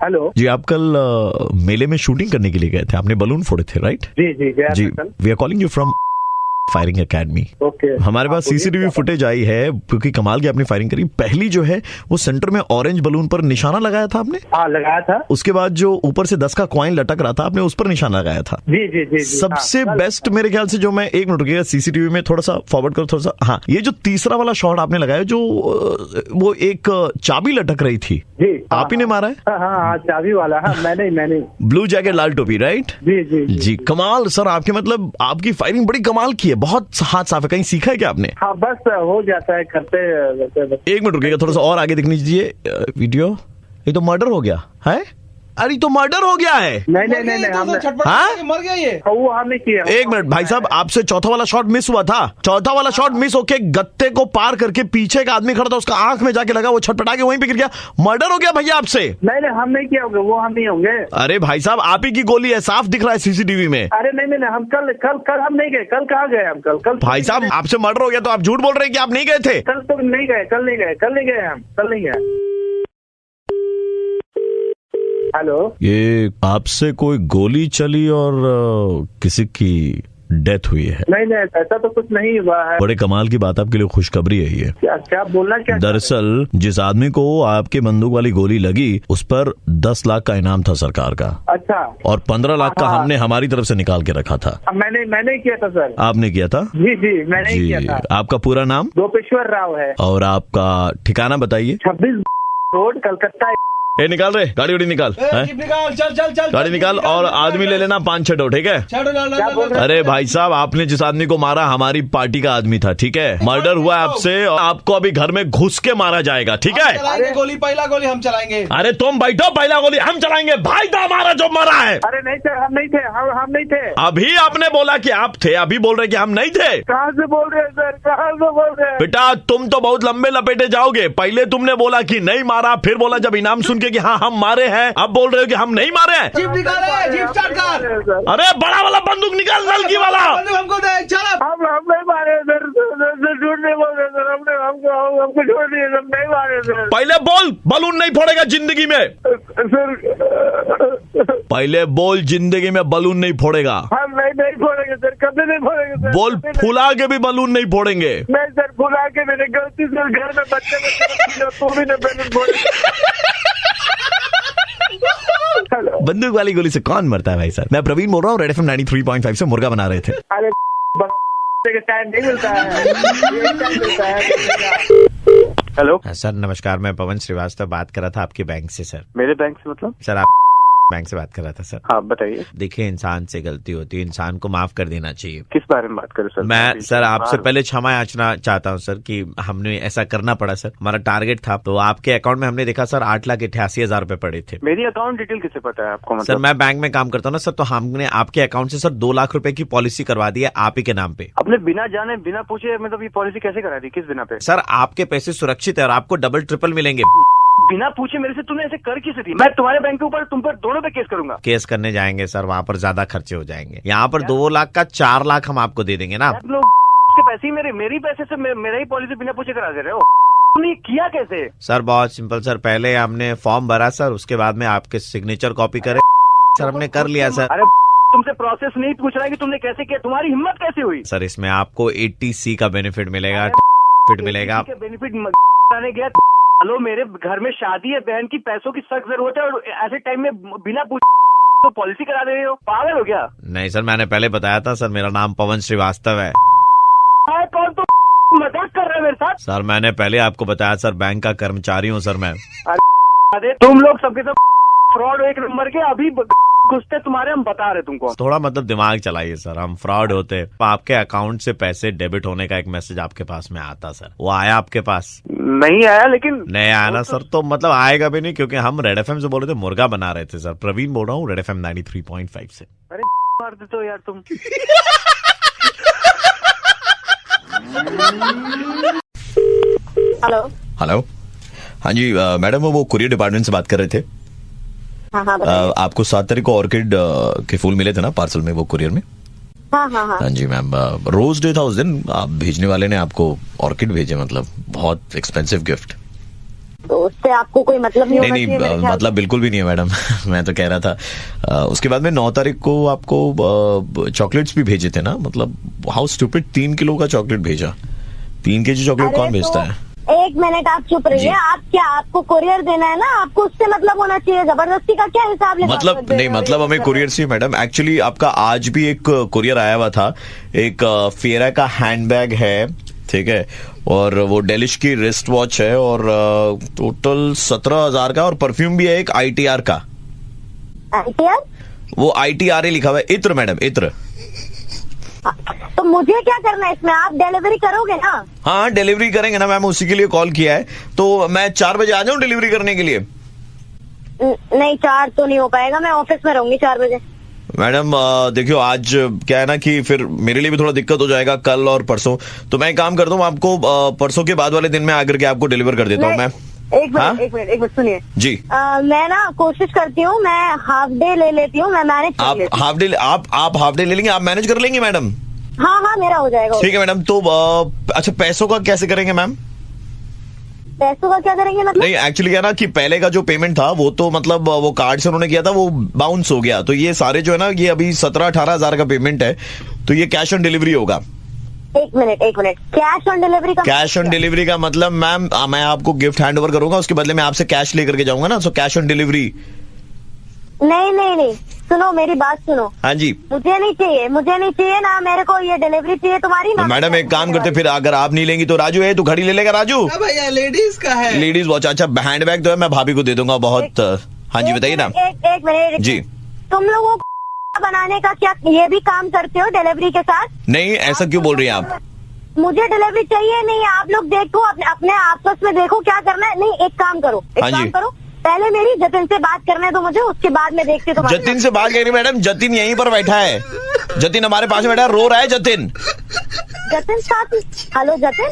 Hello जी, आप कल मेले में शूटिंग करने के लिए गए थे, आपने बलून फोड़े थे, राइट? जी जी गया जी, था कल। We are calling you from firing academy. Okay, हमारे पास सीसीटीवी फुटेज आई है क्योंकि कमाल की आपने फायरिंग करी। पहली जो है वो सेंटर में ऑरेंज बलून पर निशाना लगाया था आपने, हाँ लगाया था। उसके बाद जो ऊपर से 10 का कॉइन लटक रहा था आपने उस पर निशाना लगाया था। जी जी जी, सबसे हाँ, बेस्ट मेरे ख्याल से जो मैं एक मिनट रुकिएगा, सीसीटीवी में थोड़ा सा फॉरवर्ड करो थोड़ा सा। हाँ, ये जो तीसरा वाला शॉट आपने लगाया जो वो एक चाबी लटक रही थी, जी आप ही ने मारा है? हाँ हाँ चाबी वाला, हाँ मैंने ब्लू जैकेट लाल टोपी, राइट? जी जी जी, कमाल सर, आपके मतलब आपकी फायरिंग बड़ी कमाल की है, बहुत हाथ साफ है। कहीं सीखा है क्या आपने? हाँ बस हो जाता है करते। एक मिनट रुकिएगा, थोड़ा सा और आगे दिखनी दीजिए वीडियो। ये तो मर्डर हो गया है, अरे तो मर्डर हो गया है। नहीं हमने हाँ? मर गया ये। वो हमने किया। एक मिनट भाई साहब, आपसे चौथा वाला शॉट मिस हुआ था। चौथा वाला शॉट मिस होके गत्ते को पार करके पीछे एक आदमी खड़ा था, उसका आंख में जाके लगा, वो छटपटा के वहीं पे गिर गया। मर्डर हो गया भैया आपसे। नहीं हम नहीं किया होंगे, वो हम नहीं होंगे। अरे भाई साहब, आप ही की गोली है, साफ दिख रहा है सीसीटीवी में। अरे नहीं हम कल हम नहीं गए। कल कहाँ गए हम? कल भाई साहब, आपसे मर्डर हो गया तो आप झूठ बोल रहे हैं कि आप नहीं गए थे। कल तो नहीं गए, कल नहीं गए। हेलो, ये आपसे कोई गोली चली और किसी की डेथ हुई है? नहीं ऐसा तो कुछ नहीं हुआ है। बड़े कमाल की बात, आपके लिए खुशखबरी है ये। क्या बोलना क्या? दरअसल जिस आदमी को आपके बंदूक वाली गोली लगी उस पर 10 लाख का इनाम था सरकार का। अच्छा। और 15 लाख का हमने हमारी तरफ से निकाल के रखा था। मैंने किया था सर। आपने किया था? जी मैंने ही किया था। आपका पूरा नाम? गोपेश्वर राव है। और आपका ठिकाना बताइए। 26 रोड, कलकत्ता। ए निकाल रहे, गाड़ी निकाल, निकाल, चल गाड़ी निकाल और आदमी ले लेना 5-6, ठीक है? अरे भाई साहब, आपने जिस आदमी को मारा हमारी पार्टी का आदमी था, ठीक है? मर्डर हुआ है आपसे और आपको अभी घर में घुस के मारा जाएगा, ठीक है? पहला गोली हम चलाएंगे। अरे तुम बैठो, पहला गोली हम चलाएंगे। भाई था हमारा जो मरा है। अरे नहीं सर, हम नहीं थे। अभी आपने बोला कि आप थे, अभी बोल रहे कि हम नहीं थे। कहाँ से बोल रहे हैं सर? कहाँ से बोल रहे हैं? बेटा तुम तो बहुत लंबे लपेटे जाओगे। पहले तुमने बोला कि नहीं मारा, फिर बोला जब इनाम सुन के कि हाँ हम मारे हैं, अब बोल रहे हो कि हम नहीं मारे हैं। जीप निकाले, जीप स्टार्ट कर। अरे बड़ा वाला बंदूक निकाल, नलकी वाला। हमको दे, चल। हम नहीं मारे सर, झूठ नहीं बोल रहे सर। हमको छोड़ दिए, हम नहीं मारे सर। पहले बोल, बलून नहीं फोड़ेगा जिंदगी में। सर पहले बोल, जिंदगी में बलून नहीं फोड़ेगा। हम नहीं फोड़ेंगे सर, कभी नहीं फोड़ेंगे सर। बोल, फुला के भी बलून नहीं फोड़ेंगे। नहीं सर, फुला के मैंने गलती से घर में बच्चे तुम भी नहीं फोड़े। बंदूक वाली गोली से कौन मरता है भाई साहब? मैं प्रवीण बोल रहा हूँ, रेड एफएम 93.5 से मुर्गा बना रहे थे। अरे टाइम नहीं मिलता है। हेलो सर नमस्कार, मैं पवन श्रीवास्तव बात कर रहा था आपके बैंक से। सर मेरे बैंक से मतलब? सर आप बैंक से बात कर रहा था सर। हाँ बताइए। देखिए, इंसान से गलती होती है, इंसान को माफ कर देना चाहिए। किस बारे में बात करें सर? मैं सर आपसे पहले क्षमा याचना चाहता हूं सर कि हमने ऐसा करना पड़ा सर। हमारा टारगेट था, तो आपके अकाउंट में हमने देखा सर 8,88,000 रुपए पड़े थे। मेरी अकाउंट डिटेल किसे पता है आपको? सर मैं बैंक में काम करता हूँ ना सर, तो हमने आपके अकाउंट से सर 2 लाख रुपए की पॉलिसी करवा दी है आप ही के नाम पे। अपने बिना जाने बिना पूछे मतलब ये पॉलिसी कैसे करा दी? किस बिना पे? सर आपके पैसे सुरक्षित है और आपको डबल ट्रिपल मिलेंगे। बिना पूछे मेरे से तुमने ऐसे कर किसे दी? मैं तुम्हारे बैंक के ऊपर तुम पर दोनों पे केस करूंगा। केस करने जाएंगे सर, वहाँ पर ज्यादा खर्चे हो जाएंगे। यहाँ पर 2 लाख का 4 लाख हम आपको दे देंगे ना। आप लोग के पैसे ही मेरी पैसे से मेरा ही पॉलिसी बिना पूछे करा दे रहे हो। तुमने किया कैसे? सर बहुत सिंपल सर, पहले हमने फॉर्म भरा सर, उसके बाद में आपके सिग्नेचर कॉपी करे सर, हमने कर लिया सर। अरे तुमसे प्रोसेस नहीं पूछ रहा है कि तुमने कैसे किया, तुम्हारी हिम्मत कैसे हुई? सर इसमें आपको 80C का बेनिफिट मिलेगा, फिट मिलेगा। बेनिफिट आने गया। हेलो, मेरे घर में शादी है, बहन की पैसों की सख्त जरूरत है और ऐसे टाइम में बिना पूछ तो पॉलिसी करा दे रहे हो? पागल हो क्या? नहीं सर, मैंने पहले बताया था सर, मेरा नाम पवन श्रीवास्तव है। कौन तो मजाक कर रहे हैं मेरे साथ? सर मैंने पहले आपको बताया सर, बैंक का कर्मचारी हूँ सर मैं। अरे तुम लोग सबके सब फ्रॉड एक नंबर के, अभी घुसते तुम्हारे, हम बता रहे तुमको। थोड़ा मतलब दिमाग चलाइए सर, हम फ्रॉड होते। आपके अकाउंट से पैसे डेबिट होने का एक मैसेज आपके पास में आता सर, वो आया आपके पास? नहीं आया, लेकिन नहीं आया ना सर, तो मतलब आएगा भी नहीं, क्योंकि हम रेड एफएम से बोल रहे थे, मुर्गा बना रहे थे सर। प्रवीण बोल रहा हूँ, रेड एफएम 93.5 से। अरे मार देते हो यार तुम। हेलो, हाँ जी मैडम, वो कुरियर डिपार्टमेंट से बात कर रहे थे। हाँ, आपको 7 तारीख को ऑर्किड के फूल मिले थे ना पार्सल में, वो कुरियर में? हाँ जी मैम, रोज डे था उस दिन, आप भेजने वाले ने आपको ऑर्किड भेजे, मतलब बहुत एक्सपेंसिव गिफ्ट। तो उससे आपको कोई मतलब नहीं होना नहीं चाहिए मेरे ख्याल मतलब बिल्कुल भी नहीं है मैडम मैं तो कह रहा था उसके बाद में 9 तारीख को आपको चॉकलेट्स भी भेजे थे ना, मतलब हाउ स्टूपिड, 3 किलो का चॉकलेट भेजा। 3 केजी चॉकलेट अरे कौन भेजता तो है? एक मिनट आप चुप रहिए। जी। आप क्या, आपको कुरियर देना है ना, आपको उससे मतलब होना चाहिए। जबरदस्ती का क्या हिसाब ले मतलब नहीं, मतलब हमें कुरियर से मैडम, एक्चुअली आपका आज भी एक कुरियर आया हुआ था, एक फेरा का हैंडबैग है, ठीक है, और वो डेलिश की रिस्ट वॉच है, और टोटल 17,000 का, और परफ्यूम भी है एक ITR का। ITR? वो ITR लिखा हुआ है, इत्र मैडम, इत्र। तो मुझे क्या करना है इसमें? आप डिलीवरी करोगे ना? हाँ डिलीवरी करेंगे ना मैम, उसी के लिए कॉल किया है। तो मैं 4 बजे आ जाऊं डिलीवरी करने के लिए? नहीं 4 तो नहीं हो पाएगा, मैं ऑफिस में रहूंगी 4 बजे। मैडम देखियो, आज क्या है ना कि फिर मेरे लिए भी थोड़ा दिक्कत हो जाएगा कल और परसों, तो मैं एक काम करता हूँ, आपको परसों के बाद वाले दिन में आकर के आपको डिलीवर कर देता हूँ मैं। एक मिनट सुनिए जी। मैं ना कोशिश करती हूँ, मैं हाफ डे ले लेती हूँ, मैं मैनेज कर आप लेती हूँ। हाफ डे ले लेंगे, आप मैनेज कर लेंगे मैडम? हाँ मेरा हो जाएगा। ठीक है मैडम। तो अच्छा पैसों का कैसे करेंगे मैम? पैसों का क्या करेंगे मतलब? नहीं एक्चुअली क्या ना कि पहले का जो पेमेंट था वो तो मतलब वो कार्ड से उन्होंने किया था, वो बाउंस हो गया, तो ये सारे जो है ना, ये अभी 17-18 हजार का पेमेंट है, तो ये कैश ऑन डिलीवरी होगा। एक मिनट कैश ऑन डिलीवरी का? कैश ऑन डिलीवरी का मतलब मैम, मैं आपको गिफ्ट हैंड ओवर करूंगा, उसके बदले में आपसे कैश लेकर के जाऊंगा ना, सो कैश ऑन डिलीवरी। नहीं सुनो, मेरी बात सुनो। हाँ जी। मुझे नहीं चाहिए ना, मेरे को ये डिलीवरी चाहिए तुम्हारी ना। मैडम एक काम करते, फिर अगर आप नहीं लेंगी तो राजू है, तू घड़ी ले लेगा राजू? भैया लेडीज का है। लेडीज वॉच, अच्छा हैंड बैग तो है, मैं भाभी को दे दूंगा बहुत। हाँ जी बताइए ना। एक मिनट जी। तुम लोगों को बनाने का क्या ये भी काम करते हो डिलीवरी के साथ? नहीं ऐसा क्यों बोल रही हैं आप? मुझे डिलीवरी चाहिए नहीं, आप लोग देखो अपने आपस में देखो क्या करना है। नहीं एक काम करो, हाँ जी। पहले मेरी जतिन से बात करने दो मुझे, उसके बाद में देखती हूँ। जतिन से बात करिए मैडम, जतिन यहीं पर बैठा है, जतिन हमारे पास बैठा है, रो रहा है जतिन साथ। हेलो जतिन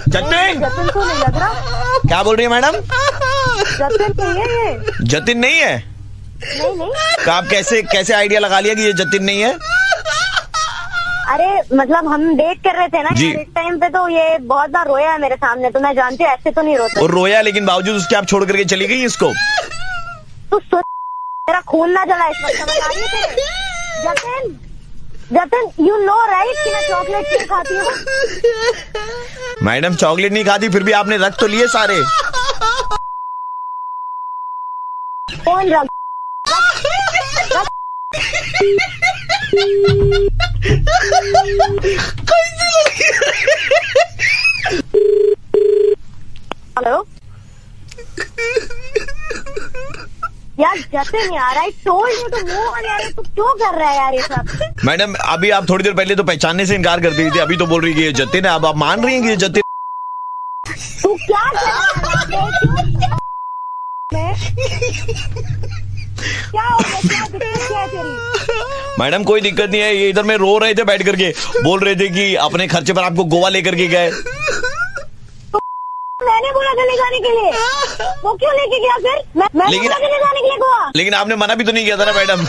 जतिन को नहीं लग रहा? क्या बोल रही है मैडम? जतिन नहीं है ये? जतिन नहीं है? नहीं तो आप कैसे आइडिया लगा लिया कि ये जतिन नहीं है? अरे मतलब हम डेट कर रहे थे ना जी। इस टाइम पे, तो ये बहुत बार रोया है मेरे सामने, तो मैं जानती हूँ ऐसे तो नहीं रोता। और रोया, लेकिन बावजूद उसके आप छोड़ करके चली गई इसको? तो मेरा खून ना जला इस वक्त, समझ आ रही है तेरे? जतिन यू नो राइट कि मैं चॉकलेट क्यों खाती हूँ? मैडम चॉकलेट नहीं खाती, फिर भी आपने रख तो लिए सारे। कौन रख? हेलो यार जतिन यार, I told you to move on यार, तू क्यों कर रहा है यार ये सब? मैडम अभी आप थोड़ी देर पहले तो पहचानने से इनकार कर दी थी, अभी तो बोल रही है कि ये जतिन है, अब आप मान रही हैं कि ये जतिन? तू क्या कर रहा है? क्या हो गया? क्या दिक्कत क्या है तेरी? मैडम कोई दिक्कत नहीं है, ये इधर में रो रहे थे बैठ करके, बोल रहे थे कि अपने खर्चे पर आपको गोवा लेकर के गए। मैंने बोला था ले जाने के लिए, वो क्यों लेके गया फिर? मैंने बोला था ले जाने के लिए गोवा। लेकिन आपने मना भी तो नहीं किया था ना मैडम?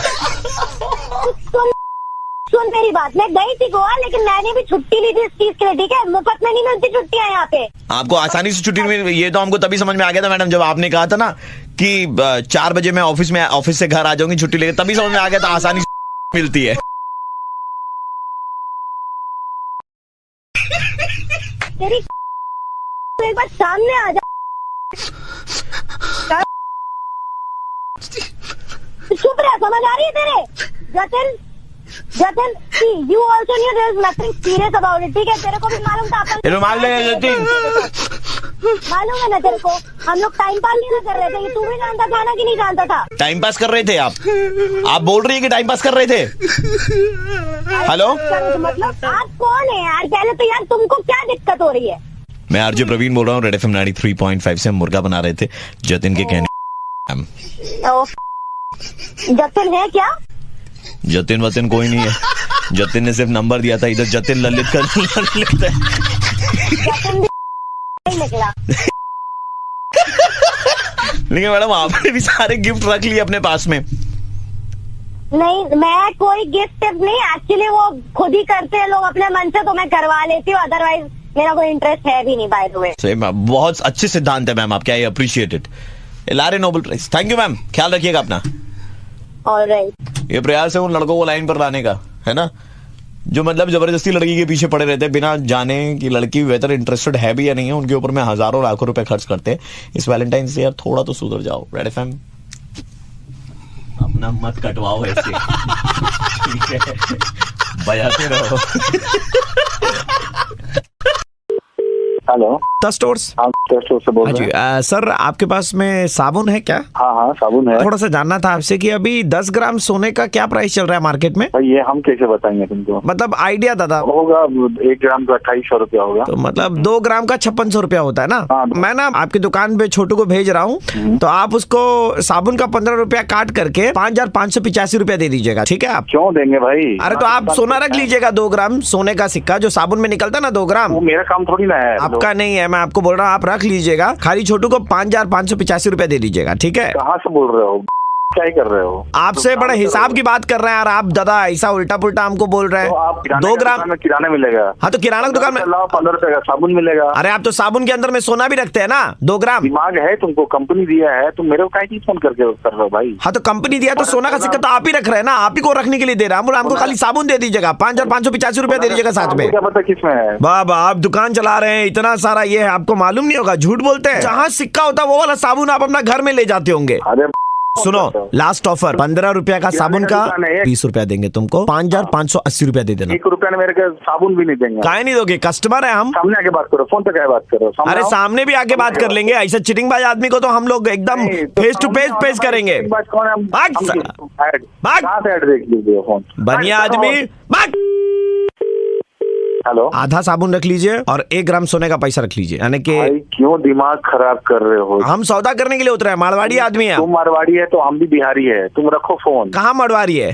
सुन मेरी बात, मैं गई थी गोवा, लेकिन मैंने भी छुट्टी ली थी इस चीज के लिए, ठीक है? मुफ्त में नहीं मिलती छुट्टियां यहाँ पे। आपको आसानी से छुट्टी मिल, ये तो हमको तभी समझ में आ गया था मैडम, जब आपने कहा था ना कि 4 बजे मैं ऑफिस से घर आ जाऊंगी छुट्टी लेकर, तभी समझ में आ गया था आसानी से मिलती है। तेरी तो एक बार सामने आ जा। चुप रह, समझ आ रही है तेरे? Jatin you also knew there is nothing serious about it, ठीक है? तेरे को भी मालूम था अपन रुमाल ले जतिन, मालूम है ना तेरे को, हम लोग टाइम पास नहीं कर रहे थे। ये तू भी जानता था ना कि नहीं जानता था? टाइम पास कर रहे थे आप बोल रही है कि टाइम पास कर रहे थे? हेलो मतलब आप कौन है यार? पहले तो यार तुमको क्या दिक्कत हो रही है? मैं आरजे प्रवीण बोल रहा हूँ, रेड एफएम 93.5 से। हम मुर्गा बना रहे थे जतिन के कहने। जतिन है क्या? जतिन वतिन कोई नहीं है, जतिन ने सिर्फ नंबर दिया था, इधर जतिन ललित का लिखता है। जतिन भी निकला। लेकिन मैडम आपने भी सारे गिफ्ट रख लिए अपने पास में। नहीं मैं कोई गिफ्ट नहीं, एक्चुअली वो खुद ही करते हैं लोग अपने मन से, तो मैं करवा लेती हूँ, अदरवाइज मेरा कोई इंटरेस्ट है भी नहीं बाय द वे। सही मैम, बहुत अच्छे सिद्धांत है मैम आपके, आई अप्रिशिएट इट। लारे Nobel prize, thank you ma'am, ख्याल रखिएगा अपना। ऑलराइट। ये प्रयास है उन लड़कों को लाइन पर लाने का, है ना, जो मतलब जबरदस्ती लड़की के पीछे पड़े रहते हैं बिना जाने कि लड़की वेदर इंटरेस्टेड है भी या नहीं है, उनके ऊपर में हजारों लाखों रुपए खर्च करते हैं। इस वैलेंटाइन से यार थोड़ा तो सुधर जाओ। रेड एफएम अपना मत कटवाओ ऐसे, ठीक है, बजाते रहो। हेलो, स्टोर्स, हाँ स्टोर से बोल हाँ रहे जी। हैं। सर आपके पास में साबुन है क्या? हाँ हाँ साबुन है। थोड़ा सा जानना था आपसे कि अभी 10 ग्राम सोने का क्या प्राइस चल रहा है मार्केट में? भाई ये हम कैसे बताएंगे तुमको? मतलब आइडिया दादा। होगा 1 ग्राम का 2800 रुपया होगा। तो मतलब 2 ग्राम का 5600 रुपया होता है ना? हाँ। मैं ना आपकी दुकान पे छोटू को भेज रहा हूँ, तो आप उसको साबुन का 15 रुपया काट करके 5585 रुपया दे दीजिएगा, ठीक है? आप क्यों देंगे भाई? अरे तो आप सोना रख लीजिएगा, 2 ग्राम सोने का सिक्का जो साबुन में निकलता है ना, 2 ग्राम। वो मेरा काम थोड़ी ना है। आपका नहीं है, मैं आपको बोल रहा हूँ, आप रख लीजिएगा। खाली छोटू को 5585 रुपया दे दीजिएगा, ठीक है? कहाँ से बोल रहे हो? क्या ही कर रहे हो? आपसे बड़ा हिसाब की बात कर रहे हैं यार आप दादा, ऐसा उल्टा पुल्टा हमको बोल रहे तो आप हैं। किराने 2 की ग्राम दुकान में किराना मिलेगा। हाँ तो किराना की दुकान में 15 रुपए का साबुन मिलेगा। अरे आप तो साबुन के अंदर में सोना भी रखते हैं ना, 2 ग्राम। दिमाग है तुमको? कंपनी दिया है, तुम मेरे को काहे की फोन करके कर रहे हो भाई? हाँ तो कंपनी दिया तो सोना का सिक्का तो आप ही रख रहे हैं ना, आप ही को रखने के लिए दे रहा हूँ। हमको खाली साबुन दे दीजिएगा, 5585 रुपया दे दीजिएगा साथ में। क्या पता किसमें है? बाबा आप दुकान चला रहे हैं, इतना सारा ये है, आपको मालूम नहीं होगा, झूठ बोलते हैं। जहाँ सिक्का होता है वो वाला साबुन आप अपना घर में ले जाते होंगे। अरे सुनो, लास्ट ऑफर 15 रुपया का साबुन का 20 रुपया देंगे तुमको, 5580 रुपया दे देना। 1 रुपया ने मेरे को साबुन भी नहीं देंगे। काहे नहीं दोगे? कस्टमर है हम। सामने आके बात करो, फोन पे क्या बात करो? अरे सामने भी आके बात कर लेंगे, ऐसा चिटिंगबाज आदमी को तो हम लोग एकदम फेस टू फेस पेश करेंगे। भाग साला। भाग। कहाँ से ऐड देख लीजिए फोन? बढ़िया आदमी, भाग। हेलो, आधा साबुन रख लीजिए और 1 ग्राम सोने का पैसा रख लीजिए, यानी कि भाई क्यों दिमाग खराब कर रहे हो? हम सौदा करने के लिए उतरे हैं, मारवाड़ी आदमी है। तुम मारवाड़ी है तो हम भी बिहारी है। तुम रखो फोन। कहाँ मारवाड़ी है?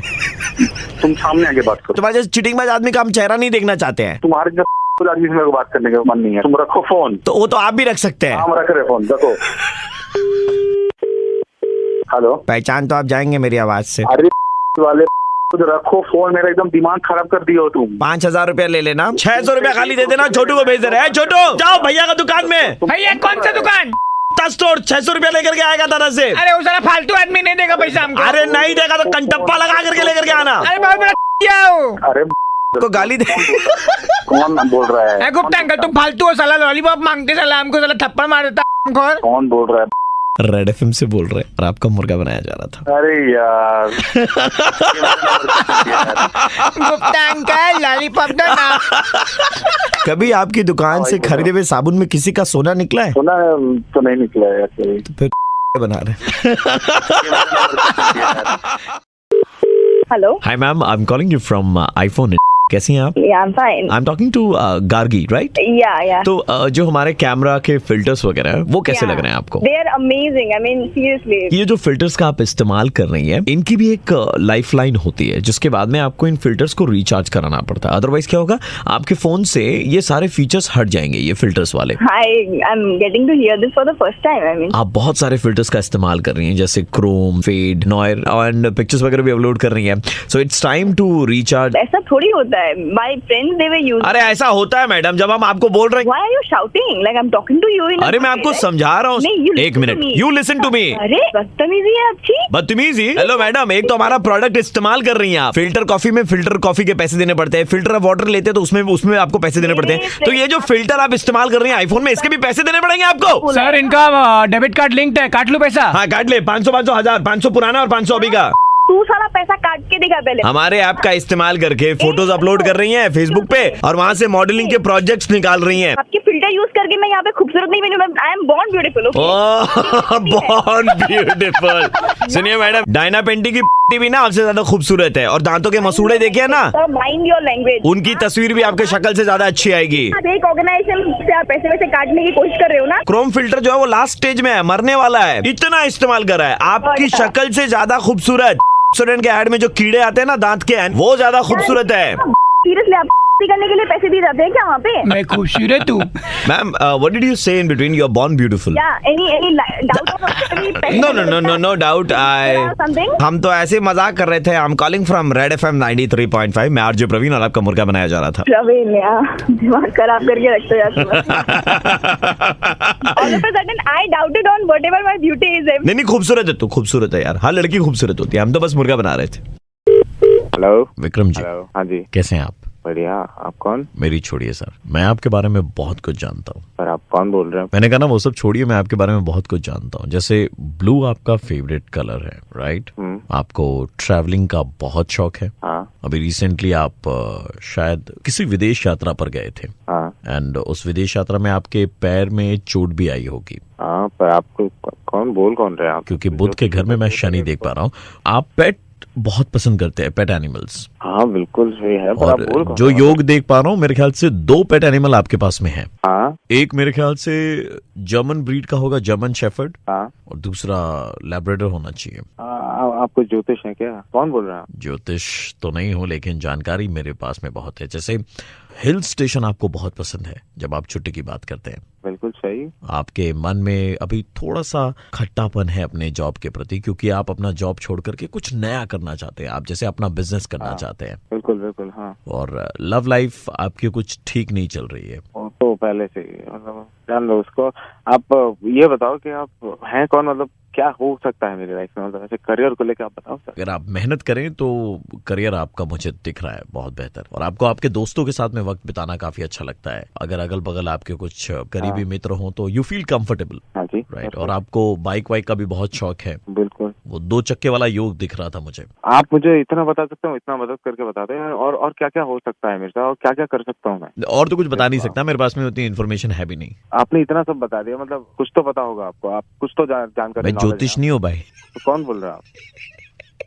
तुम सामने आके बात करो। तुम्हारे जैसे चिटिंगबाज आदमी का हम चेहरा नहीं देखना चाहते हैं। तुम्हारे जब आदमी से मेरे को बात करने का मन नहीं है। तुम रखो फोन। तो वो तो आप भी रख सकते हैं। हम रख रहे फोन, रखो। हेलो, पहचान तो आप जाएंगे मेरी आवाज से। अरे वाले रखो फोन, मेरा एकदम दिमाग खराब कर दिया हो तुम। 5000 रुपया ले लेना, 600 रुपया खाली दे देना, छोटू को भेज दे रहे हैं। छोटू जाओ भैया का दुकान में। भैया कौन सा दुकान? स्टोर 600 रुपया लेकर के आएगा दादा से। अरे वो सारा फालतू आदमी नहीं देगा पैसा हमको। अरे नहीं देगा तो कंटप्पा लगा करके लेकर के आना। अरे बहुत बड़ा क्या हो? अरे को गाली दे। कौन बोल रहा है? गुप्ता अंकल तुम फालतू हो, साला लॉलीपॉप मांगते, साला हमको साला थप्पड़ मार देता है। कौन बोल रहा है? रेड एफएम से बोल रहे हैं और आपका मुर्गा बनाया जा रहा था। अरे यार गुप्ता अंकल लॉलीपॉप दो ना। कभी आपकी दुकान से खरीदे हुए साबुन में किसी का सोना निकला है? सुना तो नहीं निकला है एक्चुअली। तो फिर बना रहे। Hello. Hi ma'am, I am calling you from iPhone. कैसी हैं आप? Yeah I am fine. I am talking to Gargi, right? या तो जो हमारे कैमरा के फिल्टर्स वगैरह हैं वो कैसे लग रहे हैं आपको? They are amazing, I mean seriously. ये जो फिल्टर्स का आप इस्तेमाल कर रही हैं, इनकी भी एक लाइफलाइन होती है, जिसके बाद में आपको इन फिल्टर्स को रिचार्ज कराना पड़ता है। अदरवाइज क्या होगा, आपके फोन से ये सारे फीचर्स हट जाएंगे, ये फिल्टर्स वाले। I am getting to hear this for the first time. I mean आप बहुत सारे फिल्टर्स का इस्तेमाल कर रही हैं, जैसे chrome, fade, noir and pictures वगैरह भी अपलोड कर रही हैं। So it's time to recharge. ऐसा थोड़ी होता है। My friends they were using. अरे ऐसा होता है मैडम, जब हम आपको बोल रहे हैं। Why are you shouting like I am talking to you in? अरे मैं आपको समझा रहा हूँ, एक minute, you listen to me. अरे बदतमीजी है आपकी। बदतमीजी? हेलो मैडम, एक तो हमारा प्रोडक्ट इस्तेमाल कर रही हैं आप। फिल्टर कॉफी में फिल्टर कॉफी के पैसे देने पड़ते हैं, फिल्टर ऑफ वाटर लेते हैं तो उसमें आपको पैसे देने पड़ते हैं। तो ये जो फिल्टर आप इस्तेमाल कर रही हैं आईफोन में, इसके भी पैसे देने पड़ेंगे आपको। सर इनका डेबिट कार्ड लिंक्ड है, काट लो पैसा। हाँ काट ले, 500 500 1000, 500 पुराना और 500 अभी का। तू सारा पैसा काट के दिखा पहले। हमारे ऐप का इस्तेमाल करके फोटोज अपलोड कर रही हैं फेसबुक पे और वहाँ से मॉडलिंग के प्रोजेक्ट्स निकाल रही हैं। आपके फिल्टर यूज करके मैं यहाँ पे खूबसूरत नहीं बनी। I am born beautiful. Born beautiful. सुनिए मैडम, डायना पेंटी की भी ना आपसे ज्यादा खूबसूरत है, और दांतों के मसूड़े देखिए ना, माइंड योर लैंग्वेज। उनकी तस्वीर भी आपके शक्ल से ज्यादा अच्छी आएगी। एक ऑर्गेनाइजेशन से आप पैसे वैसे काटने की कोशिश कर रहे हो ना? क्रोम फिल्टर जो है वो लास्ट स्टेज में है, मरने वाला है, इतना इस्तेमाल कर रहा है। आपकी शक्ल से ज्यादा खूबसूरत स्टूडेंट के ऐड में जो कीड़े आते हैं ना दांत के, वो ज्यादा खूबसूरत है। सीरियसली आप करने के लिए पैसे दिए जाते हैं क्या वहाँ पे? मैं खूबसूरत हूँ. Ma'am what did you say in between? You are born beautiful. या any doubt no doubt. Something? हम तो ऐसे मजाक कर रहे थे. I am calling from Red FM 93.5. मैं आरजे प्रवीण और आपका मुर्गा बनाया जा रहा था. प्रवीण यार दिमाग खराब करके रखते हो यार. All of a sudden I doubted on whatever my beauty is. नहीं खूबसूरत है तू. खूबसूरत है यार. हर लड़की खूबसूरत होती है. हम तो बस मुर्गा बना रहे थे. हेलो. विक्रम जी. हेलो. हाँ जी. कैसे हैं आप? बढ़िया. आप कौन? मेरी छोड़िए सर. मैं आपके बारे में बहुत कुछ जानता हूँ. पर आप कौन बोल रहे हैं? मैंने कहा ना वो सब छोड़िए. मैं आपके बारे में बहुत कुछ जानता हूँ. जैसे ब्लू आपका फेवरेट कलर है, राइट? आपको ट्रैवलिंग का बहुत शौक है. हाँ. अभी रिसेंटली आप शायद किसी विदेश यात्रा पर गए थे. हाँ. एंड उस विदेश यात्रा में आपके पैर में चोट भी आई होगी. हाँ, पर आपको कौन रहे हैं आप? क्योंकि बुध के घर में मैं शनि देख पा रहा हूँ. आप पेट बहुत पसंद करते हैं, पेट एनिमल्स. हाँ बिल्कुल सही है. पर आप बोल और कौन जो रहे हैं? योग देख पा रहा हूँ मेरे ख्याल से 2 पेट एनिमल आपके पास में है. हाँ. एक मेरे ख्याल से जर्मन ब्रीड का होगा, जर्मन शेफर्ड. हाँ. और दूसरा लैब्राडोर होना चाहिए. आपको ज्योतिष है क्या? कौन बोल रहे हैं आप? ज्योतिष तो नहीं हूँ, लेकिन जानकारी मेरे पास में बहुत है. जैसे हिल स्टेशन आपको बहुत पसंद है जब आप छुट्टी की बात करते हैं. बिल्कुल सही. आपके मन में अभी थोड़ा सा खट्टापन है अपने जॉब के प्रति, क्योंकि आप अपना जॉब छोड़ करके कुछ नया करना चाहते हैं. आप जैसे अपना बिजनेस करना चाहते हैं. बिल्कुल बिल्कुल. हाँ. और लव लाइफ आपकी कुछ ठीक नहीं चल रही है. वो तो पहले से ही मतलब जान लो उसको. आप ये बताओ कि आप हैं कौन? मतलब क्या हो सकता है मेरी लाइफ में? मतलब ऐसे करियर को लेकर आप बताओ सर. अगर आप मेहनत करें तो करियर आपका मुझे दिख रहा है बहुत बेहतर. और आपको आपके दोस्तों के साथ में वक्त बिताना काफी अच्छा लगता है. अगर अगल बगल आपके कुछ करीबी मित्र हों तो यू फील कंफर्टेबल. हाँ जी. राइट. और आपको बाइक वाइक का भी बहुत शौक है. बिल्कुल. वो 2 चक्के वाला योग दिख रहा था मुझे. आप मुझे इतना बता सकते हो? इतना मदद करके बता दें. और क्या क्या हो सकता है मेरे साथ? और क्या क्या कर सकता हूँ मैं? और तो कुछ बता नहीं सकता. मेरे पास में उतनी इन्फॉर्मेशन है भी नहीं. आपने इतना सब बता दिया, मतलब कुछ तो पता होगा आपको. आप कुछ तो जानकारी. मैं ज्योतिष नहीं हूँ भाई. तो कौन बोल रहे हैं आप?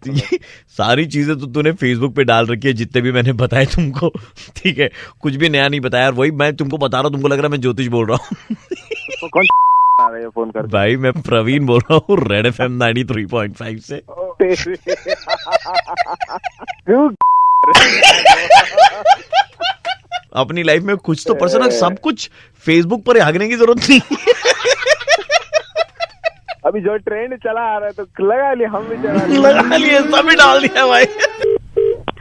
ये सारी चीजें तो तूने फेसबुक पे डाल रखी है जितने भी मैंने बताए तुमको. ठीक है, कुछ भी नया नहीं बताया. और वही मैं तुमको बता रहा हूँ. तुमको लग रहा है मैं ज्योतिष बोल रहा हूँ. तो कौन आ रहे हैं फोन कर? भाई मैं प्रवीण बोल रहा हूँ रेड एफएम 93.5 से. अपनी लाइफ में कुछ तो पर्सनल, सब कुछ फेसबुक पर भागने की जरूरत नहीं. अभी जो ट्रेंड चला आ रहा है तो लगा लिया हम भी. लगा लिए, सभी डाल दिया भाई.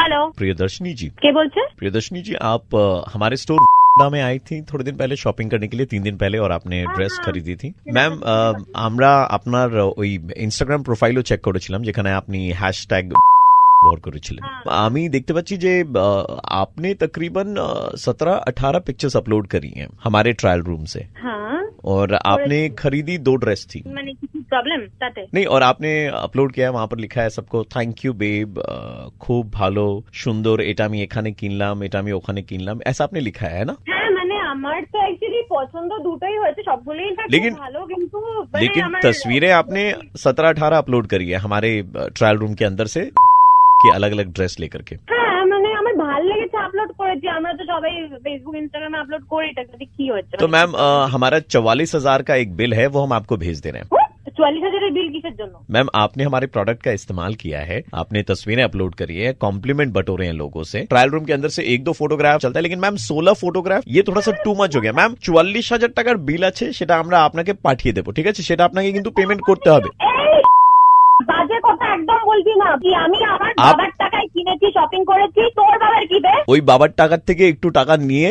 हेलो प्रियदर्शनी जी. কে বলছে? प्रियदर्शनी जी, आप हमारे स्टोर में आई थी थोड़े दिन पहले शॉपिंग करने के लिए, 3 दिन पहले, और आपने ड्रेस खरीदी थी. ম্যাম আমরা আপনার ওই ইনস্টাগ্রাম প্রোফাইলও চেক করেছিলাম যেখানে আপনি হ্যাশট্যাগ ব্যবহার করেছিলেন. আমি দেখতে পাচ্ছি যে आपने तकरीबन 17-18 पिक्चर्स अपलोड करी हैं हमारे ट्रायल रूम से. हाँ. और आपने खरीदी 2 ड्रेस थी. মানে কিছু প্রবলেম তাতে? नहीं, और आपने अपलोड किया है, वहां पर लिखा है सबको थैंक यू बेब, खूब ভালো সুন্দর, এটা আমি এখানে কিনলাম, এটা আমি ওখানে কিনলাম, ऐसा आपने लिखा है ना? হ্যাঁ মানে আমার তো অ্যাকচুয়ালি পছন্দ দুটোই হয়েছে, সবগুলোই लेकिन- ভালো, কিন্তু लेकिन तस्वीरें आपने 17-18 अपलोड करी है हमारे ट्रायल रूम के अंदर से कि अलग अलग ड्रेस लेकर के. হ্যাঁ মানে আমার ভালো লেগেছে, আপলোড করেছি. আমরা তো সবাই ফেসবুক ইনস্টাগ্রামে আপলোড করি. এটা কি হচ্ছে? तो मैम हमारा 44,000 का एक बिल है, वो हम आपको भेज दे रहे हैं. 44,000 बिल किसের জন্য? मैम आपने हमारे प्रोडक्ट का इस्तेमाल किया है, आपने तस्वीरें अपलोड करी है, कॉम्प्लीमेंट बटोरे हैं लोगों से. ट्रायल रूम के अंदर से 1-2 फोटोग्राफ चलता है, लेकिन मैम 16 फोटोग्राफ ये थोड़ा सा टू मच हो गया. मैम 44,000 টাকার বিল আছে, সেটা আমরা আপনাকে পাঠিয়ে দেবো. ঠিক আছে, সেটা আপনাকে কিন্তু পেমেন্ট করতে হবে. বাজে কথা একদম বলবি না. কি আমি আমার বাবার টাকায় কিনেছি, শপিং করেছি, তোর বাবার কি বে? ওই বাবার টাকার থেকে একটু টাকা নিয়ে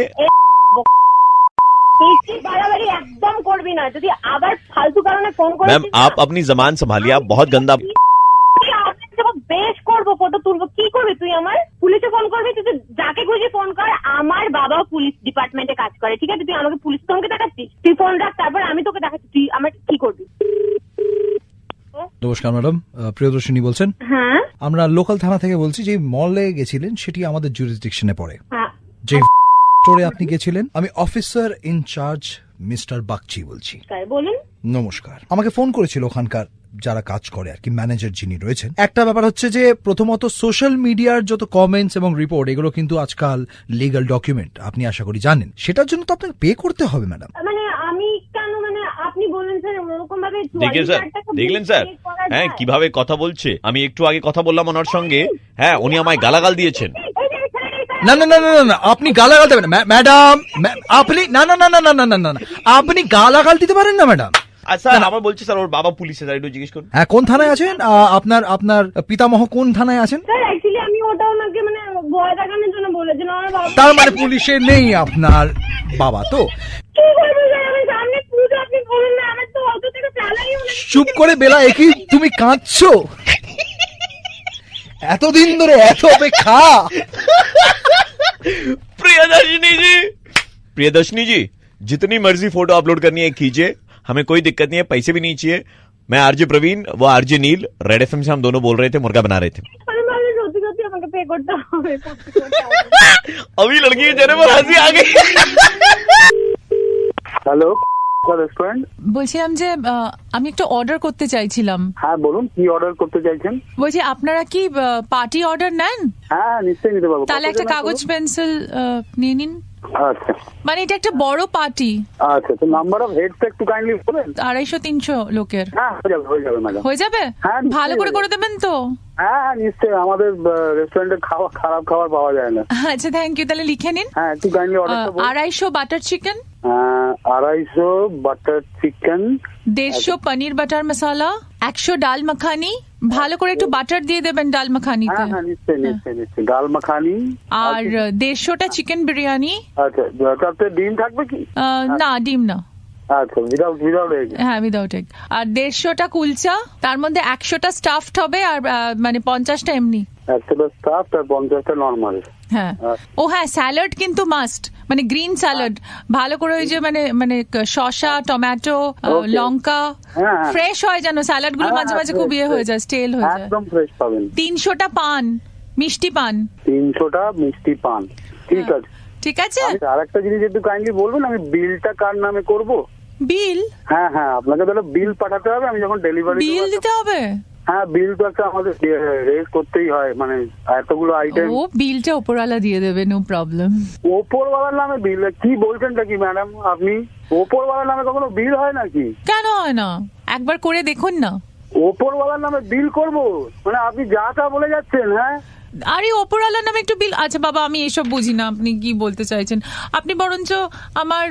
বেশি বাড়াবাড়ি একদম করবি না. যদি আবার ফালতু কারণে ফোন করিস मैम आप अपनी जबान संभालिए, आप बहुत गंदा. বেশ করবো, ফটো তুলবো. কি করবি তুই? আমার পুলিশে ফোন করবি? তুই যাকে খুশি ফোন কর. আমার বাবাও পুলিশ ডিপার্টমেন্টে কাজ করে. ঠিক আছে, তুই আমাকে পুলিশ তোমাকে দেখাচ্ছিস? তুই ফোন রাখ, তারপর আমি তোকে দেখাচ্ছি. তুই আমার কি করবি? নমস্কার ম্যাডাম, প্রিয়দর্শিনী বলছেন? হ্যাঁ আমরা লোকাল থানা থেকে বলছি. যে মলে গেছিলেন সেটি আমাদের জুরিসডিকশনে পড়ে. হ্যাঁ. যে স্টোরে আপনি গেছিলেন, আমি অফিসার ইনচার্জ মিস্টার বাগচি বলছি. বলুন. নমস্কার. আমাকে ফোন করেছিল ওখানকার যারা কাজ করে আর কি, ম্যানেজার যিনি রয়েছেন. একটা ব্যাপার হচ্ছে যে প্রথমত সোশ্যাল মিডিয়ার যত কমেন্টস এবং রিপোর্ট, এগুলো কিন্তু আজকাল লিগ্যাল ডকুমেন্ট, আপনি আশা করি জানেন. সেটার জন্য তো আপনাকে পে করতে হবে ম্যাডাম. মানে আমি কেন, মানে আপনি বললেন স্যার ওরকম ভাবে দেখলেন স্যার, হ্যাঁ কিভাবে কথা বলছে. আমি একটু আগে কথা বললাম ওনার সঙ্গে. হ্যাঁ, উনি আমায় গালাগাল দিয়েছেন. না না না না না, না আপনি গালাগাল দেবেন না ম্যাডাম, আপনি না না না না না না না না না, আপনি গালাগাল দিতে পারেন না ম্যাডাম। স্যার আমার বলছি স্যার ওর বাবা পুলিশে স্যার একটু জিজ্ঞেস করুন। হ্যাঁ, কোন থানায় আছেন? আপনার আপনার পিতামহ কোন থানায় আছেন? স্যার অ্যাকচুয়ালি আমি ওটা ওনাকে মানে ভয় দেখানোর জন্য বলেছিলাম, আমার বাবা তার মানে পুলিশে নেই আপনার বাবা তো? কি করবো স্যার, আমি সামনে পুজো, আপনি বলুন না, আমার তো অত থেকে চালাই না। চুপ করে বেলা, একই তুমি কাঁদছো? এতদিন ধরে এত অপেক্ষা। प्रियदर्शनी जी जितनी मर्जी फोटो अपलोड करनी है कीजिए, हमें कोई दिक्कत नहीं है, पैसे भी नहीं चाहिए। मैं आरजे प्रवीण, वो आरजे नील, रेड एफएम से हम दोनों बोल रहे थे, मुर्गा बना रहे थे। আমি ভাবছি সত্যি সত্যি আমাকে পে করতে হবে। अभी लड़की के चेहरे पर हंसी आ गई। হ্যালো রেস্টুরেন্ট, বলছিলাম যে আমি একটা অর্ডার করতে চাইছিলাম। হ্যাঁ বলুন কি অর্ডার করতে চাইছেন? বলছি আপনারা কি পার্টি অর্ডার নেন? হ্যাঁ নিশ্চয়ই নিতে পারবো। তাহলে একটা কাগজ পেন্সিল নিয়ে নিন। আচ্ছা মানে এটা একটা বড় পার্টি, আচ্ছা, তো নাম্বার অফ হেডটা একটু কাইন্ডলি বলেন। 250-300 লোকের। হ্যাঁ হয়ে যাবে ম্যাডাম। হয়ে যাবে? হ্যাঁ, নিশ্চয়ই ভালো করে হয়ে করে দেবেন তো? হ্যাঁ হ্যাঁ নিশ্চয়ই, আমাদের রেস্টুরেন্টে খারাপ খাবার পাওয়া যায় না। আচ্ছা থ্যাংক ইউ, তাহলে লিখে নিন। হ্যাঁ একটু কাইন্ডলি অর্ডারটা বলুন। 250 বাটার চিকেন, 250 বাটার চিকেন, 150 পনির বাটার মশলা, 100 ডাল মাখানি, ভালো করে একটু বাটার দিয়ে দেবেন ডাল মাখানিতে। হ্যাঁ হ্যাঁ নিশ্চয়ই নিশ্চয়ই নিশ্চয়ই, ডাল মাখানি আর 150টা চিকেন বিরিয়ানি। আচ্ছা, তাতে ডিম থাকবে কি? না ডিম না, আচ্ছা উইদাউট এগ। হ্যাঁ উইদাউট এগ। আর 150টা কুলচা, তার মধ্যে 100টা স্টাফড হবে আর মানে 50টা এমনি। 100টা স্টাফ আর 50টা নরমাল। হ্যাঁ ও হ্যাঁ, স্যালাড কিন্তু মাস্ট, মানে গ্রিন স্যালাড, ভালো করে ওই যে মানে মানে শসা, টমেটো, লঙ্কা হ্যাঁ, হ্যাঁ। ফ্রেশ হয় যেন, স্যালাড গুলো হ্যাঁ, মাঝে মাঝে fresh, খুব ইয়ে হয়ে যায়, স্টেল হয়ে যায়। একদম ফ্রেশ পাবেন। 300টা পান, মিষ্টি পান। 300টা মিষ্টি পান, ঠিক আছে। ঠিক আছে। আর একটা জিনিস একটু কাইন্ডলি বলবেন, আমি বিলটা কার নামে করব? বিল? হ্যাঁ হ্যাঁ, আপনাকে তাহলে বিল পাঠাতে হবে, আমি যখন ডেলিভারি বিল দিতে হবে? হ্যাঁ বিল তো একটা আমাদের রেজ করতেই হয়, মানে এতগুলো আইটেম। ও বিলটা ওপরওয়ালা দিয়ে দেবে, নো প্রবলেম। ওপরওয়ালার নামে বিল? কি বলছেনটা কি ম্যাডাম আপনি? ওপরওয়ালার নামে কখনো বিল হয় নাকি? কেন হয় না, একবার করে দেখুন না। ওপরওয়ালার নামে বিল করব মানে আপনি যা তা বলে যাচ্ছেন। হ্যাঁ আরে ওপরওয়ালার নামে একটু বিল। আচ্ছা বাবা আমি এসব বুঝি না, আপনি কি বলতে চাইছেন? আপনি বরঞ্চ আমার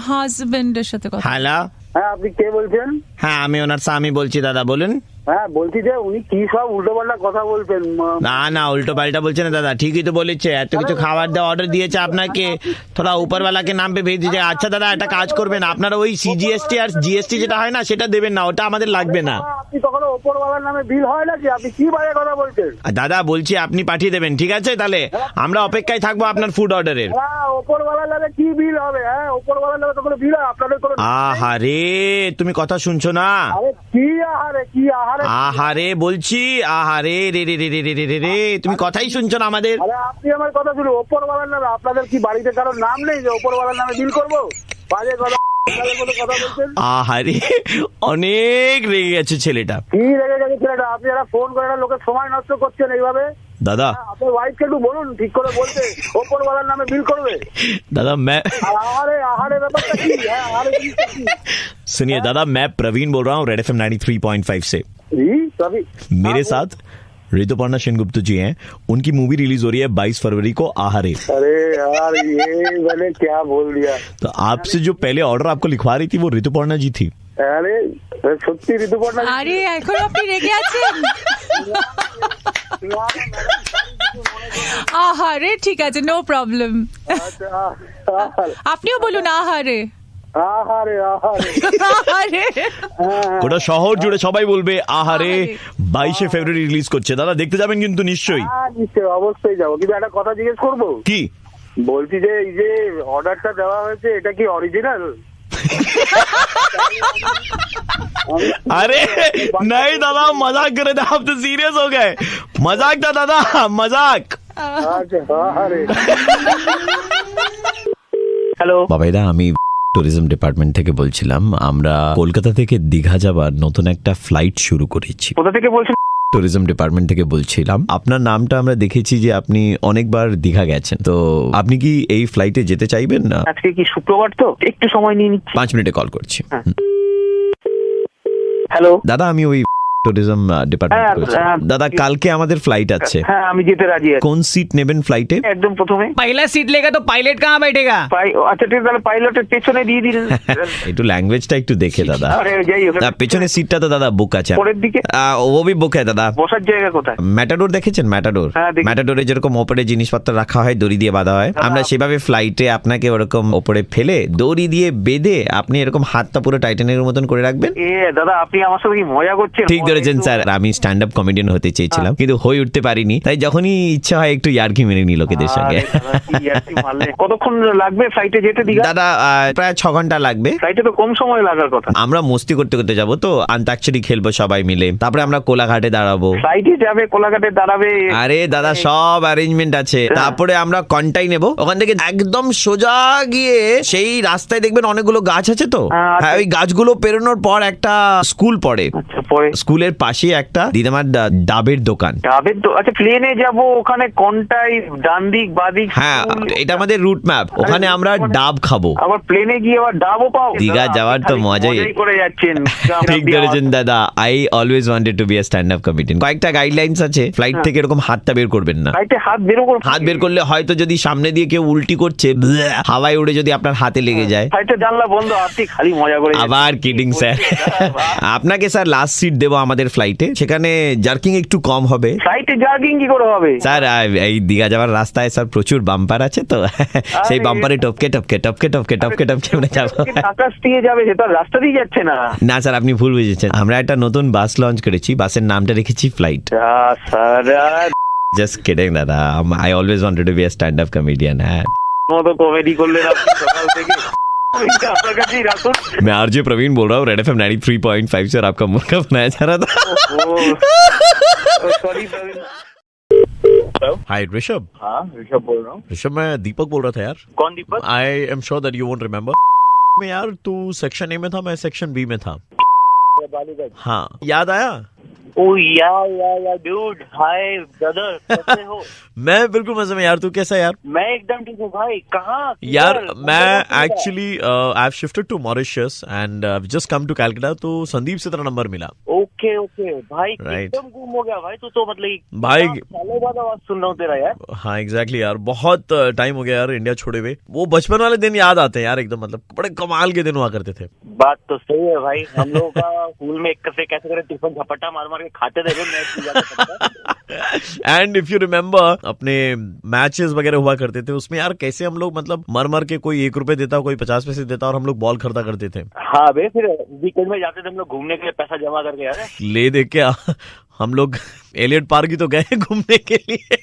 হাজবেন্ডের সাথে কথা। হ্যালো, হ্যাঁ আপনি কে বলছেন? হ্যাঁ আমি ওনার স্বামী বলছি, দাদা বলুন। হ্যাঁ বলছি যে উনি কি সব উল্টোপাল্টা কথা বলছেন। না না উল্টো পাল্টা বলছে না দাদা, ঠিকই তো বলেছে, এত কিছু খাবার দেওয়া অর্ডার দিয়েছে আপনাকে, থোড়া উপরওয়ালাকে নাম পে ভেজ দিয়েছে। আচ্ছা দাদা একটা কাজ করবেন, আপনারা ওই সিজিএসটি আর জিএসটি যেটা হয় না সেটা দেবেন না, ওটা আমাদের লাগবে না। আপনি কখনো ওপরওয়ালার নামে বিল হয় নাকি? আপনি কি বাজে কথা বলছেন? দাদা বলছি আপনি পাঠিয়ে দেবেন, ঠিক আছে? তাহলে আমরা অপেক্ষায় থাকবো আপনার ফুড অর্ডারের। হ্যাঁ ওপরওয়ালার নামে কি বিল হবে? হ্যাঁ ওপরওয়ালার নামে তো কোনো বিল হয় আপনাদের কোনো? আহারে তুমি কথা শুনছো না? আরে কি আহারে কি আহারে? আহারে বলছি, আহারে রে রে রে রে রে রে রে, তুমি কথাই শুনছো না আমাদের। আরে আপনি আমার কথা শুনুন, ওপরওয়ালার নামে আপনাদের কি বাড়িতে কারোর নাম নেই যে ওপরওয়ালার নামে বিল করবো? বাজে কথা বলছেন। আহারে অনেক রেগে গেছে ছেলেটা। কি রেগে গেছে ছেলেটা? আপনি যারা ফোন করে লোকের সময় নষ্ট করছেন এইভাবে। দাদা আপনার ওয়াইফকে একটু বলুন ঠিক করে বলতে, ওপরওয়ালার নামে বিল করবে। दादा मैं আর আহারে আহারে ব্যাপারটা কি? হ্যাঁ আহারে জিনিসটা কি? सुनिए दादा, मैं प्रवीण बोल रहा हूँ रेड एफएम 93.5 से। तभी मेरे साथ ऋतुपर्णा सेनगुप्त जी हैं, उनकी मूवी रिलीज हो रही है 22 फरवरी को, आहारे। अरे यार ये मैंने क्या बोल दिया। तो आपसे जो पहले ऑर्डर आपको लिखवा रही थी वो ऋतुपर्णा जी थी। আরে সত্যি ঋতুপর্ণা? আরে এখন আপনি রেগে আছেন? আহারে ঠিক আছে, নো প্রবলেম। আপনিও বলুন আহারে। আহারে আহারে আহারে গোটা শহর জুড়ে সবাই বলবে আহারে 22 ফেব্রুয়ারি রিলিজ করছে। দাদা দেখতে যাবেন কিন্তু নিশ্চয়ই? নিশ্চয়ই অবশ্যই যাবো, কিন্তু একটা কথা জিজ্ঞেস করবো। কি? বলছি যে এই যে অর্ডারটা দেওয়া হয়েছে এটা কি অরিজিনাল? अरे नहीं दादा मजाक कर रहे थे, आप तो सीरियस हो गए। मजाक था दादा, मजाक। আচ্ছা আহারে। হ্যালো বাবাইদা আমি ট্যুরিজম ডিপার্টমেন্ট থেকে বলছিলাম, আমরা কলকাতা থেকে দীঘা যাবার নতুন একটা ফ্লাইট শুরু করেছি। কোথা থেকে বলছেন? ট্যুরিজম ডিপার্টমেন্ট থেকে বলছিলাম। আপনার নামটা আমরা দেখেছি যে আপনি অনেকবার দীঘা গেছেন, তো আপনি কি এই ফ্লাইটে যেতে চাইবেন না? আজকে কি শুক্রবার তো, একটু সময় নিয়ে নিচ্ছি। 5 মিনিটে কল করছি। হ্যালো দাদা আমি ওই ট্যুরিজম ডিপার্টমেন্ট হ্যাঁ, করেছে হ্যাঁ। দাদা কালকে আমাদের ফ্লাইট আছে হ্যাঁ আমি যেতে রাজি আছি কোন সিট নেবেন ফ্লাইটে একদম প্রথমে पहला सीट लेगा तो पायलट कहाँ बैठेगा? আচ্ছা ঠিক আছে তাহলে পাইলটের পেছনে দিয়ে দিন একটু ল্যাঙ্গুয়েজটা একটু দেখে দাদা আরে যাই হোক না, পেছনের সিটটা তো দাদা বুক আছে পরের দিকে ও भी বুক है দাদা বসার জায়গা কোথায় ম্যাটাডোর দেখেছেন ম্যাটাডোর হ্যাঁ, দেখি। ম্যাটাডোরে যেরকম ওপরে জিনিসপত্র রাখা হয় দড়ি দিয়ে বাঁধা হয় আমরা সেভাবে ফ্লাইটে আপনাকে ওরকম ওপরে ফেলে দড়ি দিয়ে বেঁধে আপনি এরকম হাতটা পুরো টাইটানের মতন করে রাখবেন এ দাদা আপনি আমার সাথে কি মজা করছেন ঠিক ধরেছেন স্যার আমি স্ট্যান্ড আপ কমেডিয়ান হতে চেয়েছিলাম কিন্তু হয়ে উঠতে পারিনি তাই যখনই ইচ্ছা হয় একটু ইয়ার্কি মেরে নি লোকেদের সঙ্গে আরে দাদা, কি ইয়ার্কি মারলে। কতক্ষণ লাগবে ফ্লাইটে যেতে দিঘা দাদা প্রায় 6 ঘন্টা লাগবে ফ্লাইটে তো কম সময় লাগার কথা আমরা মস্তি করতে করতে যাবো তো আন্তাক্ষরী খেলবো সবাই মিলে তারপরে আমরা কোলাঘাটে দাঁড়াবো ফ্লাইটে যাবে কোলাঘাটে দাঁড়াবে আরে দাদা সব অ্যারেঞ্জমেন্ট আছে তারপরে আমরা কন্টাই নেব ওখান থেকে একদম সোজা গিয়ে সেই রাস্তায় দেখবেন অনেকগুলো গাছ আছে তো হ্যাঁ ওই গাছগুলো পেরোনোর পর একটা স্কুল পড়ে আচ্ছা পরে স্কুলের পাশে একটা দিদামার ডাবের দোকান যাবে তো আচ্ছা প্লেনে যাব ওখানে কোনটাই ডান দিক বাদিক হ্যাঁ এটা আমাদের রুট ম্যাপ ওখানে আমরা ডাব খাবো আবার প্লেনে গিয়ে আবার ডাবও পাও দীঘা দাদা, যাওয়ার তো খালি মজাই। করে যাচ্ছেন ঠিক ধরেছেন দাদা I always wanted to be a stand up comedian কয়েকটা গাইডলাইন্স আছে ফ্লাইট থেকে এরকম হাতটা বের করবেন না ফ্লাইটে হাত বেরো করে হাত বের করলে হয়তো যদি সামনে দিয়ে কেউ উল্টি করছে হাওয়ায় উড়ে যদি আপনার হাতে লেগে যায় ফ্লাইটে জানলা বন্ধ আপনি খালি মজা করে আবার কিডিং স্যার আপনাকে স্যার লাস্ট সিট দেবো আমাদের ফ্লাইটে সেখানে জার্কিং একটু কম হবে ফ্লাইটে জার্কিং কি করে হবে স্যার এই দীঘা যাওয়ার রাস্তায় স্যার প্রচুর বাম্পার আছে তো সেই বাম্পারে টপকে টপকে টপকে টপকে টপকে টপকে আমরা যাবো আকাশ দিয়ে যাবে সেটা রাস্তা দিয়ে যাচ্ছে না না স্যার আপনি ভুল বুঝেছেন আমরা একটা নতুন বাস লঞ্চ করেছি বাসের নামটা রেখেছি ফ্লাইট স্যার জাস্ট কিডিং দাদা I always wanted to be a stand up comedian হ্যাঁ মতো কমেডি করলেন আপনি সকাল থেকে আপনার কাছেই রাখুন मैं आरजे प्रवीण बोल रहा हूँ रेड एफएम 93.5 से और आपका मुर्गा बनाया जा रहा था सॉरी प्रवीण हाय ऋषभ हाँ ऋषभ बोल रहा हूँ ऋषभ मैं दीपक बोल रहा था यार कौन Deepak I am sure that you won't remember मैं यार तू सेक्शन ए में था मैं सेक्शन बी में था हाँ याद आया ओ या डूड हाय ब्रदर कैसे हो मैं बिल्कुल मजे में यार तू कैसा यार मैं एकदम ठीक हूँ भाई कहाँ यार मैं actually I have shifted to Mauritius and just come to Calcutta तो संदीप से तेरा नंबर मिला ओके ओके भाई Right. एकदम गुम हो गया भाई तू तो मतलब भाई सालों बाद आवाज सुन रहा हूँ तेरा यार हाँ एग्जैक्टली यार बहुत टाइम हो गया यार इंडिया छोड़े हुए वो बचपन वाले दिन याद आते हैं यार एकदम मतलब बड़े कमाल के दिन हुआ करते थे बात तो सही है भाई हम लोगों का स्कूल में एक से कैसे करे टिफिन झपट्टा मार मार के खाते थे एंड इफ यू रिमेम्बर अपने मैचेस वगैरह हुआ करते थे उसमें यार कैसे हम लोग मतलब मर मर के कोई 1 रुपए देता कोई 50 पैसे देता और हम लोग बॉल खरीदा करते थे हाँ बे फिर वीकेंड में जाते थे हम लोग घूमने के लिए पैसा जमा करके यार ले दे के हम लोग एलियट पार्क ही तो गए घूमने के लिए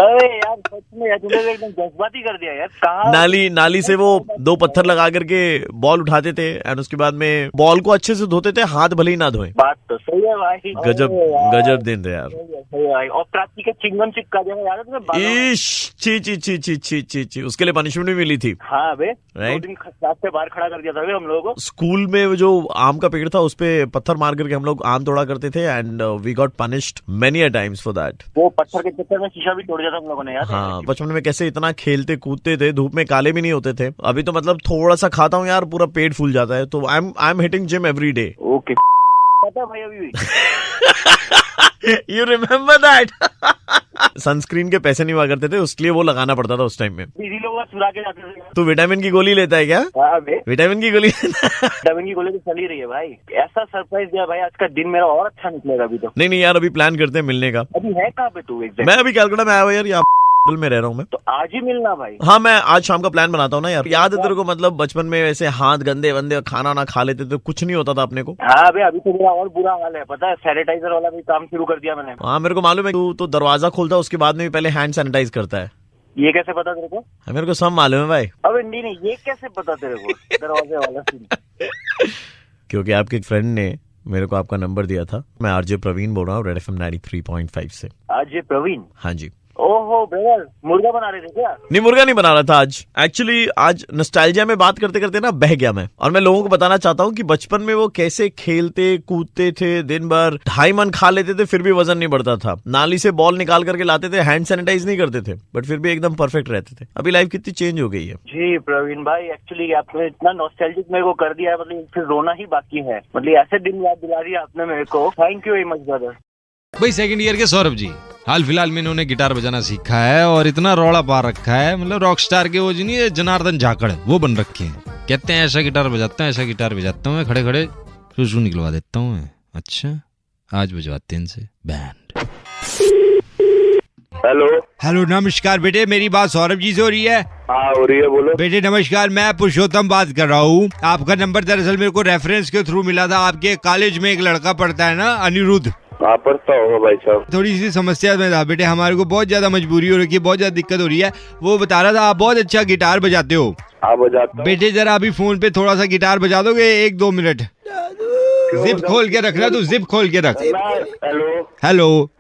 अरे यार सच में यार तुमने एकदम जज्बाती कर दिया यार कहाँ नाली से वो 2 पत्थर लगा करके बॉल उठाते थे एंड उसके बाद में बॉल को अच्छे से धोते थे हाथ भले ही ना धोए बात तो सही है भाई गजब अरे यार, गजब दिन थे यार सही है भाई और प्राची के चिंगम चिपका दिया याद है तुम्हें बालों में? इश ची ची ची ची ची ची ची उसके लिए पनिशमेंट भी मिली थी हाँ बे Right. 2 दिन खसरात से बाहर खड़ा कर दिया था बे हम लोगों को स्कूल में वो जो आम का पेड़ था उस पे पत्थर मार करके हम लोग आम तोड़ा करते थे and we got punished many a times for that वो पत्थर के चक्कर में शीशा भी तोड़ दिया था हम लोगों ने यार हाँ बचपन में कैसे इतना खेलते कूदते थे धूप में काले भी नहीं होते थे अभी तो मतलब थोड़ा सा खाता हूँ यार पूरा पेट फूल जाता है तो I am hitting gym every day okay पता है भाई अभी भी यू रिमेम्बर दैट सनस्क्रीन के पैसे नहीं हुआ करते थे उसके लिए वो लगाना पड़ता था उस टाइम में दीदी लोग चुरा के जाते थे तू विटामिन की गोली लेता है क्या हाँ बे विटामिन की गोली विटामिन की गोली तो चल ही रही है भाई ऐसा सरप्राइज दिया भाई आज का दिन मेरा और अच्छा निकलेगा अभी तो नहीं यार अभी प्लान करते हैं मिलने का अभी है कहाँ पे तू एग्जैक्ट मैं अभी कैलकाटा में आया हुआ यार यहाँ में रह रहा हूँ मैं तो आज ही मिलना भाई हाँ मैं आज शाम का प्लान बनाता हूँ ना यार याद है तेरे को मतलब बचपन में वैसे हाथ गंदे वंदे खाना ना खा लेते तो कुछ नहीं होता था अपने को हाँ बे अभी तो मेरा और बुरा हाल है पता है सैनिटाइजर वाला भी काम शुरू कर दिया मैंने हाँ मेरे को मालूम है तू तो दरवाजा खोलता है उसके बाद में भी पहले हैंड सैनिटाइज करता है ये कैसे पता तेरे को हाँ, मेरे को सब मालूम है भाई अबे नहीं ये कैसे पता तेरे को दरवाजे वाला सीन क्योंकि आपके एक फ्रेंड ने मेरे को आपका नंबर दिया था मैं आरजे प्रवीण बोल रहा हूँ रेड एफएम 93.5 से आज ये प्रवीण हाँ जी ओहो ब्रदर, मुर्गा बना रहे थे क्या? नहीं, मुर्गा नहीं बना रहा था आज। एक्चुअली आज नॉस्टैल्जिया में बात करते करते ना बह गया मैं। और मैं लोगों को बताना चाहता हूँ कि बचपन में वो कैसे खेलते कूदते थे, दिन भर 2.5 मन खा लेते थे, फिर भी वजन नहीं बढ़ता था। नाली से बॉल निकाल करके लाते थे, हैंड सैनिटाइज नहीं करते थे, बट फिर भी एकदम परफेक्ट रहते थे। अभी लाइफ कितनी चेंज हो गई है। जी प्रवीण भाई, एक्चुअली आपने इतना नॉस्टैल्जिक मेरे को कर दिया है, मतलब फिर रोना ही बाकी है। मतलब ऐसे दिन याद दिला दिया आपने मेरे को। Thank you very much brother. भाई सेकंड ईयर के सौरभ जी हाल फिलहाल में इन्होंने गिटार बजाना सीखा है और इतना रौला पा रखा है, मतलब रॉक स्टार के वो जी नहीं जनार्दन झाकड़ वो बन रखे हैं। कहते हैं ऐसा गिटार बजाता हूँ, ऐसा गिटार बजाता हूँ मैं, खड़े खड़े शुशु निकलवा देता हूँ मैं। अच्छा, आज बजवाते हैं इनसे बैंड। हेलो नमस्कार बेटे, मेरी बात सौरभ जी से हो रही है? हाँ हो रही है, बोलो। बेटे नमस्कार, मैं पुरुषोत्तम बात कर रहा हूँ। आपका नंबर दरअसल मेरे को रेफरेंस के थ्रू मिला था। आपके कॉलेज में एक लड़का पढ़ता है ना, अनिरुद्ध। हाँ पढ़ता होगा भाई साहब। थोड़ी सी समस्या में था बेटे, हमारे को बहुत ज्यादा मजबूरी हो रही है, बहुत ज्यादा दिक्कत हो रही है। वो बता रहा था आप बहुत अच्छा गिटार बजाते हो। हाँ बजाता। बेटे जरा अभी फोन पे थोड़ा सा गिटार बजा दोगे 1-2 मिनट? जिप खोल के रखना, तू जिप खोल के रख। हेलो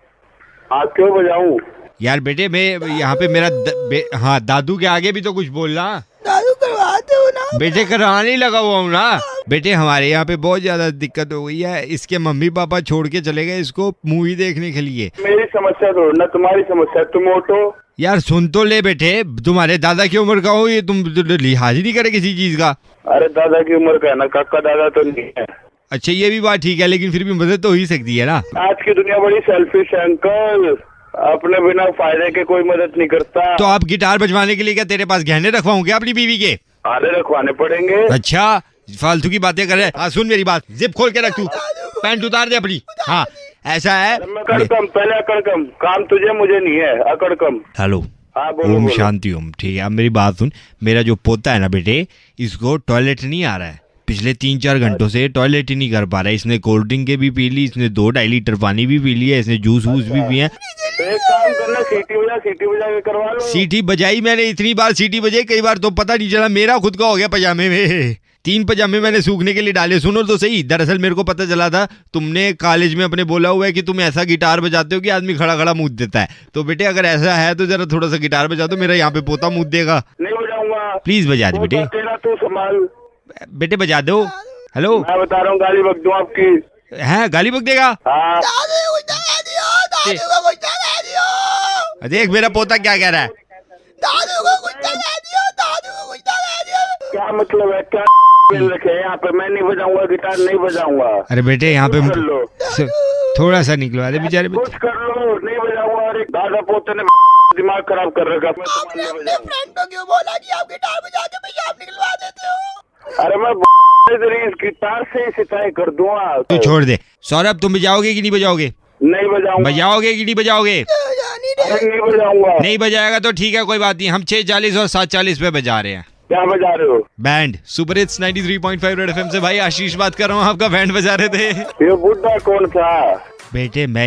हाँ क्यों बजाऊं? यार बेटे मैं यहाँ पे मेरा हाँ दादू के आगे भी तो कुछ बोलना। दादू करवाते हो ना? बेटे कराने लगा हुआ हूँ ना। बेटे हमारे यहाँ पे बहुत ज्यादा दिक्कत हो गई है, इसके मम्मी पापा छोड़ के चले गए इसको मूवी देखने के लिए। मेरी समस्या छोड़ना, तुम्हारी समस्या। तुम ऑटो यार सुन तो ले बेटे, तुम्हारे दादा की उम्र का हो ये, तुम लिहाज ही नहीं करे किसी चीज का। अरे दादा की उम्र का है ना, काका दादा तो नहीं है। अच्छा ये भी बात ठीक है, लेकिन फिर भी मदद तो हो ही सकती है ना। आज की दुनिया बड़ी सेल्फिश है अंकल, अपने बिना फायदे के कोई मदद नहीं करता। तो आप गिटार बजवाने के लिए क्या तेरे पास गहने रखवाऊं क्या अपनी बीवी के? अरे रखवाने पड़ेंगे। अच्छा फालतू की बातें कर रहे हैं। हाँ सुन मेरी बात, जिप खोल के रख तू, पैंट उतार दे अपनी। हाँ ऐसा है। अकड़कम पहले अकड़कम, काम तुझे मुझे नहीं है, अकड़कम। हेलो हाँ बोलो। ओम शांति ओम। ठीक है अब मेरी बात सुन, मेरा जो पोता है ना बेटे, इसको टॉयलेट नहीं आ रहा है। पिछले 3-4 घंटों से टॉयलेट ही नहीं कर पा रहा है। इसने कोल्ड ड्रिंक के भी पी ली, इसने 2-2.5 लीटर पानी भी पी लिया, इसने जूस वूस भी पिए। एक काम करना, सीटी बजा के करवा लो। सीटी बजाई मैंने, इतनी बार सीटी बजाई, कई बार तो पता नहीं चला मेरा खुद का हो गया पजामे में। 3 पजामे मैंने सूखने के लिए डाले। सुनो तो सही, दरअसल मेरे को पता चला था तुमने कॉलेज में अपने बोला हुआ है कि तुम ऐसा गिटार बजाते हो कि आदमी खड़ा खड़ा मुँह देता है। तो बेटे अगर ऐसा है तो जरा थोड़ा सा गिटार बजा दो, मेरा यहाँ पे पोता मुँह देगा। नहीं बजाऊंगा। प्लीज बजा दे बेटे। तू संभाल बेटे बजा दो। हेलो मैं बता रहा हूँ, गाली बक दूं आपकी। है गाली बक देगा? हाँ देख मेरा पोता क्या कह रहा है। क्या मतलब है, क्या रखे यहाँ पे? मैं नहीं बजाऊंगा गिटार, नहीं बजाऊंगा। अरे बेटे यहाँ पे थोड़ा सा निकलवा दे बेचारे। कुछ कर लो, नहीं बजाऊंगा। अरे दादा पोते ने दिमाग खराब कर रखा। आपने अपने फ्रेंड को क्यों बोला कि आप गिटार बजा के पेशाब निकलवा देते हो? अरे मैं इस गिटार से ही सिताई कर दूंगा। तू छोड़ दे। सौरभ तुम बजाओगे कि नहीं बजाओगे? नहीं बजाऊंगा। बजाओगे कि नहीं बजाओगे? नहीं बजाऊंगा। नहीं बजाएगा तो ठीक है, कोई बात नहीं। हम 6:40 और 7:40 पे बजा रहे हैं। क्या बजा रहे हो? Band super hits 93.5 red FM से। भाई आशीष बात कर रहा हूँ, आपका बैंड बजा रहे थे। ये बुड्ढा कौन था? बेटे मैं